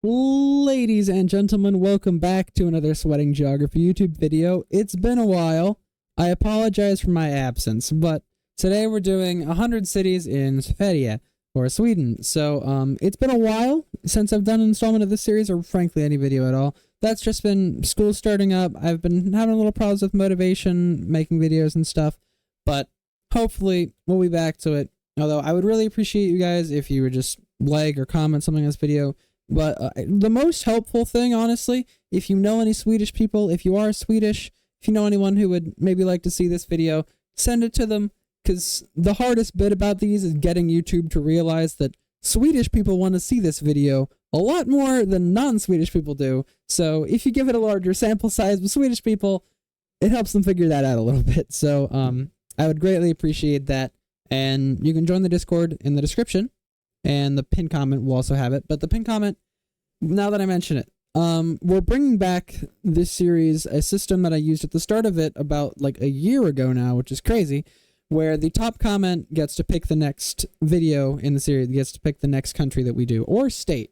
Ladies and gentlemen, welcome back to another Sweating Geography YouTube video. It's been a while. I apologize for my absence, but today we're doing 100 cities in Sverige, or Sweden. So, it's been a while since I've done an installment of this series, or frankly any video at all. That's just been school starting up. I've been having a little problems with motivation, making videos and stuff, but hopefully we'll be back to it. Although I would really appreciate you guys if you would just like or comment something on this video. But the most helpful thing, honestly, if you know any Swedish people, if you are Swedish, if you know anyone who would maybe like to see this video, send it to them, because the hardest bit about these is getting YouTube to realize that Swedish people want to see this video a lot more than non-Swedish people do. So if you give it a larger sample size with Swedish people, it helps them figure that out a little bit. So I would greatly appreciate that. And you can join the Discord in the description. And the pinned comment will also have it. But the pinned comment, now that I mention it, we're bringing back this series, a system that I used at the start of it about like a year ago now, which is crazy, where the top comment gets to pick the next video in the series, gets to pick the next country that we do, or state.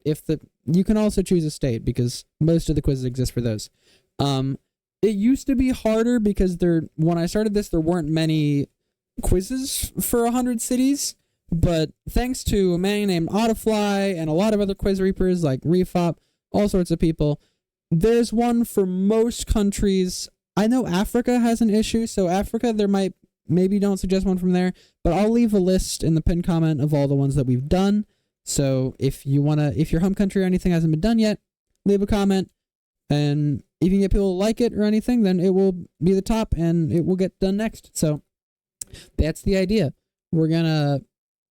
You can also choose a state, because most of the quizzes exist for those. It used to be harder because when I started this, there weren't many quizzes for 100 cities. But thanks to a man named Autofly and a lot of other quiz reapers like Refop, all sorts of people, there's one for most countries. I know Africa has an issue, so Africa, maybe don't suggest one from there, but I'll leave a list in the pinned comment of all the ones that we've done. So if your home country or anything hasn't been done yet, leave a comment, and if you can get people to like it or anything, then it will be the top and it will get done next. So that's the idea. We're gonna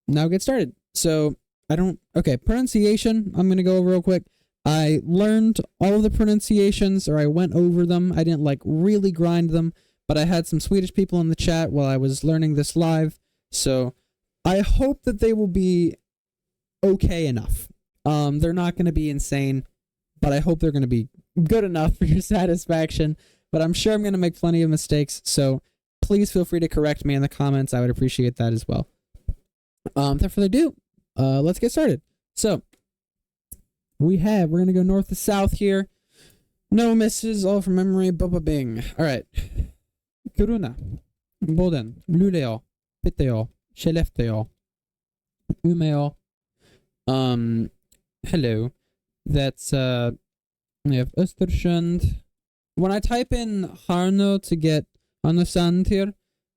now get started. So pronunciation, I'm going to go over real quick. I learned all of the pronunciations, or I went over them. I didn't really grind them, but I had some Swedish people in the chat while I was learning this live. So I hope that they will be okay enough. They're not going to be insane, but I hope they're going to be good enough for your satisfaction. But I'm sure I'm going to make plenty of mistakes. So please feel free to correct me in the comments. I would appreciate that as well. Without further ado, let's get started. So, we're going to go north to south here. No misses, all from memory, bubba bing. Alright. Kiruna, Boden, Luleå, Piteå, Skellefteå, Umeå. Hello. That's, we have Östersund. When I type in Harno to get on the sand here,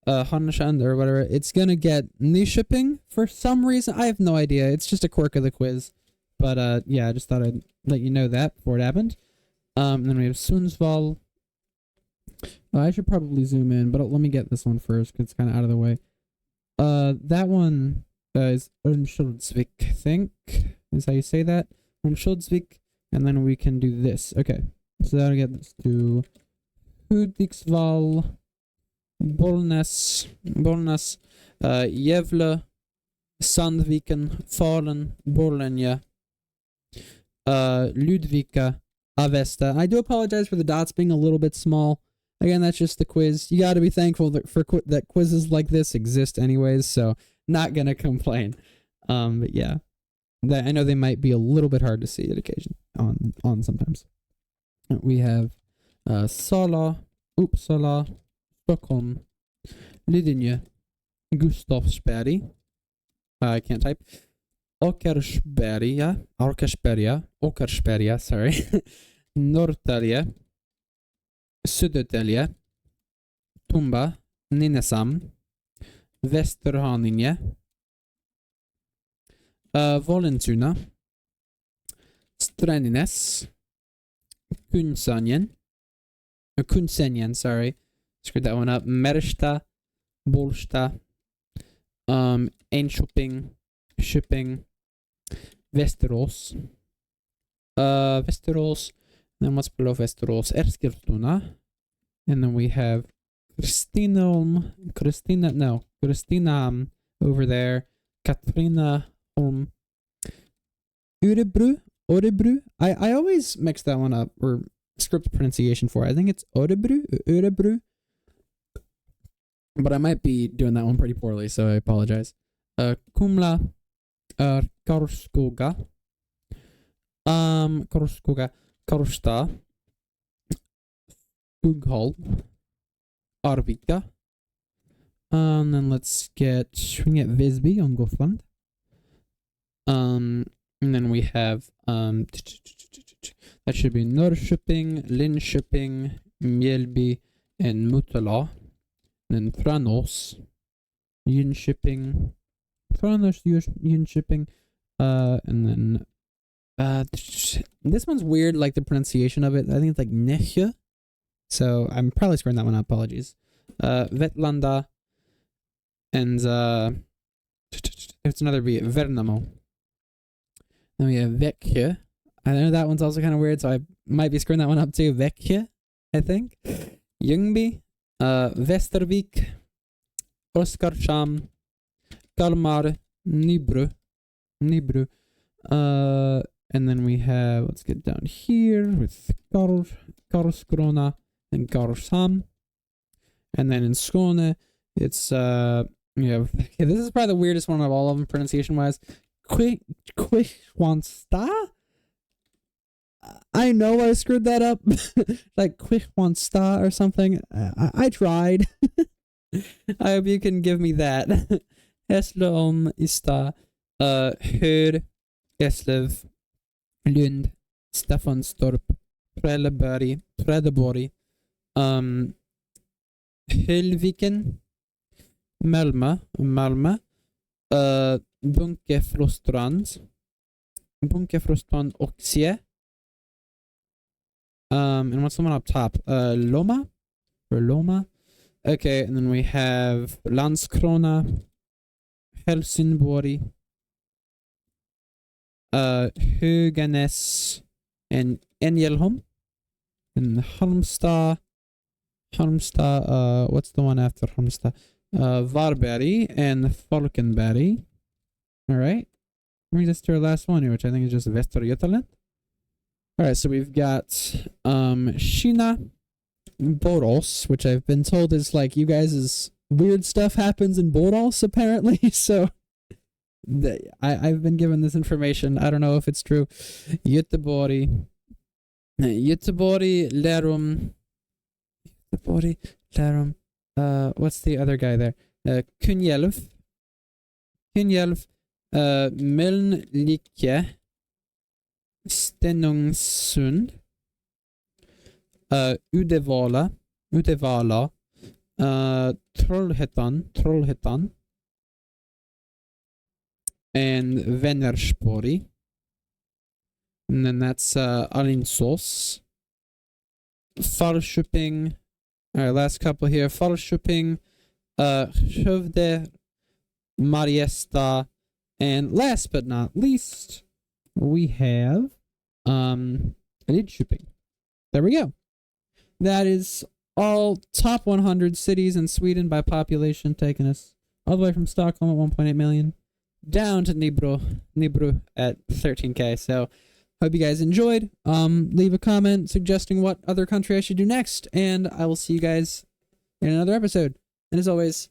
Harnashand or whatever, it's gonna get Nyköping for some reason. I have no idea. It's just a quirk of the quiz. But yeah, I just thought I'd let you know that before it happened. And then we have Sundsvall. I should probably zoom in, but let me get this one first because it's kind of out of the way. That one is Örnsköldsvik, I think, is how you say that. Örnsköldsvik, and then we can do this. Okay, so that'll get this to Hudiksvall, Bollnäs, Gävle, Sandviken, Falun, Borlänge, Ludvika, Avesta. I do apologize for the dots being a little bit small. Again, that's just the quiz. You got to be thankful that quizzes like this exist anyways, so not going to complain. But yeah, I know they might be a little bit hard to see at occasion, on sometimes. We have Sala, Uppsala, Stockholm, Lidingö, Gustavsberg. I can't type. Åkersberga, sorry. Norrtälje, Södertälje, Tumba, Nynäshamn, Västerhaninge, Vallentuna, Strängnäs, Kungsängen, sorry. Screwed that one up. Märsta, Bålsta, Enköping, Köping, Västerås, then what's below Västerås? Eskilstuna, and then we have Kristinehamn over there, Katrineholm, Örebro. I always mix that one up, or script pronunciation for it. I think it's Örebro. But I might be doing that one pretty poorly, so I apologize. Kumla, Karlskoga, Karlskoga, Karlstad, Skoghall, Arvika. Then we can get Visby on Gotland. And then we have that should be Norrköping, Linköping, Mjällby, and Motala. And then Tranås, Jönköping, Jönköping, and then this one's weird, like the pronunciation of it. I think it's like Nässjö. So I'm probably screwing that one up. Apologies. Vetlanda, and it's another B, Värnamo. Then we have Växjö. I know that one's also kind of weird, so I might be screwing that one up too. Växjö, I think. Ljungby, Västervik, Oskarshamn, Kalmar, Nybro. And then we have, let's get down here with Karlskrona and Karlshamn. And then in Skåne, it's this is probably the weirdest one of all of them pronunciation wise. Kristianstad. I know I screwed that up, like Kristianstad or something. I tried. I hope you can give me that. Hässleholm, Ystad, Hör, Eslöv, Lund, Staffanstorp, Trelleborg, Höllviken, Malmö, Bunkeflostrand, Oxie. And what's the one up top? Loma? Okay, and then we have Landskrona, Helsingborg, Höganäs, and Ängelholm. And Halmstad, what's the one after Halmstad? Varberg and Falkenberg. Alright. Brings us to our last one here, which I think is just Västergötland. Alright, so we've got Kina, Borås, which I've been told is like you guys' weird stuff happens in Borås apparently, so I've been given this information. I don't know if it's true. Göteborg, Lerum, what's the other guy there? Kungälv, Mölnlycke, Stenungsund, Uddevalla, Trollhättan, and Vänersborg. And then that's Alingsås, Falköping. Alright, last couple here. Falköping, Skövde, Mariestad, and last but not least, we have Lidköping. There we go. That is all top 100 cities in Sweden by population, taking us all the way from Stockholm at 1.8 million down to Nybro at 13k. So hope you guys enjoyed. Leave a comment suggesting what other country I should do next, and I will see you guys in another episode. And as always,